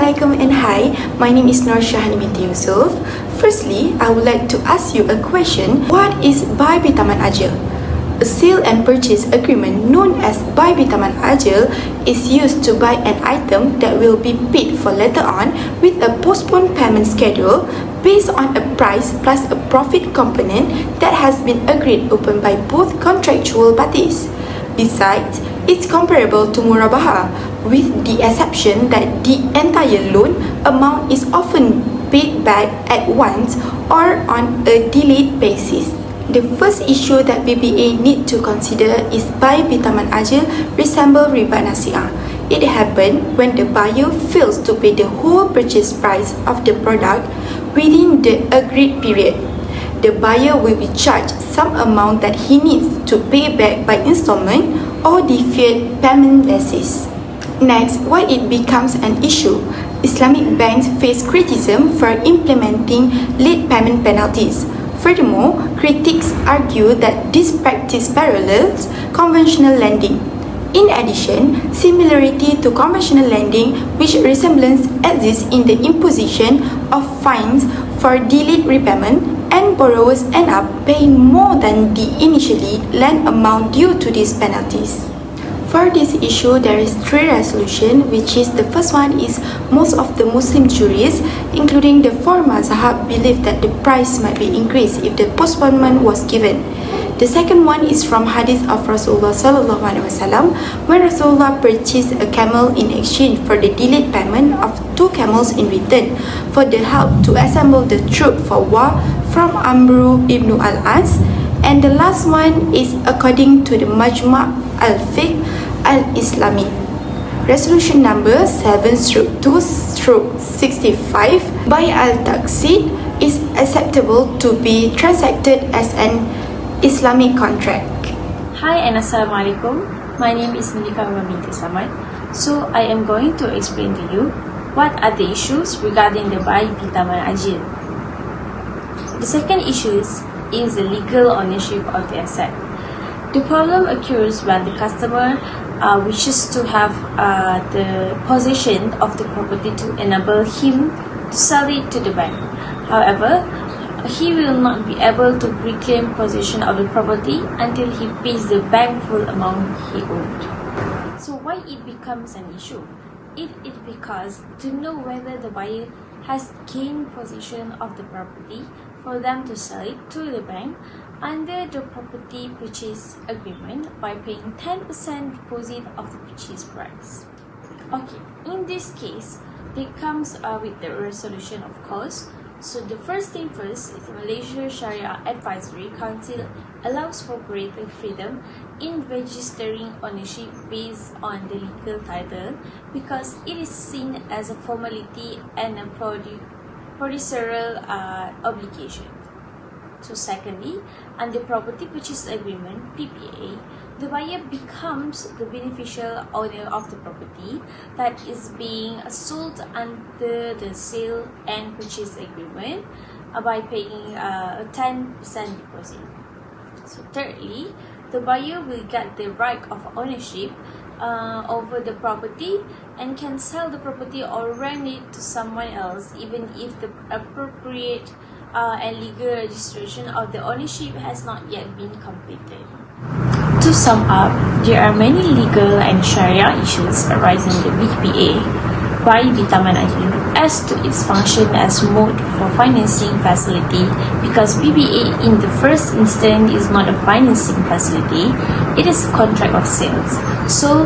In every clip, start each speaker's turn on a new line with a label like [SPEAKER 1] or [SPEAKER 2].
[SPEAKER 1] Assalamualaikum and hi, my name is Nur Shahani binti Yusuf. Firstly, I would like to ask you a question. What is Buy Bithaman Ajil? A sale and purchase agreement known as Buy Bithaman Ajil is used to buy an item that will be paid for later on with a postponed payment schedule based on a price plus a profit component that has been agreed upon by both contractual parties. Besides, it's comparable to murabaha, with the exception that the entire loan amount is often paid back at once or on a delayed basis. The first issue that BBA need to consider is Buy Bithaman Ajil resemble riba nasi'ah. It happened when the buyer fails to pay the whole purchase price of the product within the agreed period. The buyer will be charged some amount that he needs to pay back by installment or deferred payment basis. Next, why it becomes an issue? Islamic banks face criticism for implementing late payment penalties. Furthermore, critics argue that this practice parallels conventional lending. In addition, similarity to conventional lending, which resemblance exists in the imposition of fines for delayed repayment, and borrowers end up paying more than the initially lent amount due to these penalties. For this issue, there is three resolutions, which is the first one is most of the Muslim jurists, including the four mazhab, believe that the price might be increased if the postponement was given. The second one is from hadith of Rasulullah sallallahu alaihi wasallam, when Rasulullah purchased a camel in exchange for the delayed payment of 2 camels in return for the help to assemble the troop for war from Amru ibn al-As. And the last one is according to the Majma' al-Fiqh al-Islami. Resolution number 7/2/65 by al-Taqsid is acceptable to be transacted as an Islamic contract.
[SPEAKER 2] Hi and Assalamualaikum. My name is Nilika binti Samad. So I am going to explain to you what are the issues regarding the Buy Bithaman Ajil. The second issue is the legal ownership of the asset. The problem occurs when the customer wishes to have the possession of the property to enable him to sell it to the bank. However, he will not be able to reclaim possession of the property until he pays the bank full amount he owed. So why it becomes an issue? It is because to know whether the buyer has gained possession of the property for them to sell it to the bank under the property purchase agreement by paying 10% deposit of the purchase price. Okay, in this case, it comes with the resolution, of course. So the first thing first is the Malaysia Sharia Advisory Council allows for greater freedom in registering ownership based on the legal title because it is seen as a formality and a procedure obligation. So secondly, under property purchase agreement (PPA), the buyer becomes the beneficial owner of the property that is being sold under the sale and purchase agreement by paying a 10% deposit. So thirdly, the buyer will get the right of ownership over the property and can sell the property or rent it to someone else even if the appropriate and legal registration of the ownership has not yet been completed. To sum up, there are many legal and Sharia issues arising in the BPA Buy Bithaman Ajil as to its function as mode for financing facility because BBA in the first instance is not a financing facility, it is a contract of sales. So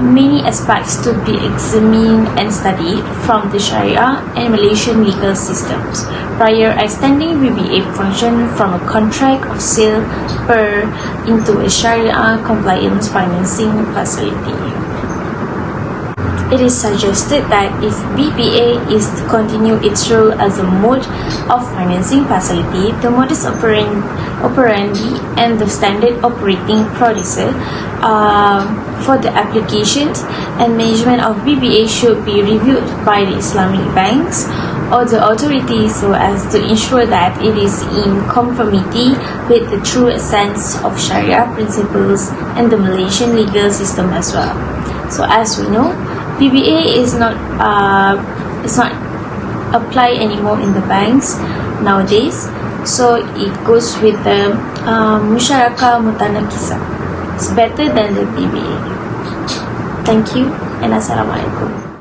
[SPEAKER 2] many aspects to be examined and studied from the Sharia and Malaysian legal systems prior extending BBA function from a contract of sale into a Sharia compliance financing facility. It is suggested that if BPA is to continue its role as a mode of financing facility, the modus operandi and the standard operating procedure for the applications and management of BPA should be reviewed by the Islamic banks or the authorities so as to ensure that it is in conformity with the true essence of Sharia principles and the Malaysian legal system as well. So as we know, PBA is not applied anymore in the banks nowadays, so it goes with the Musyarakah Mutanakisa. It's better than the PBA. Thank you and Assalamualaikum.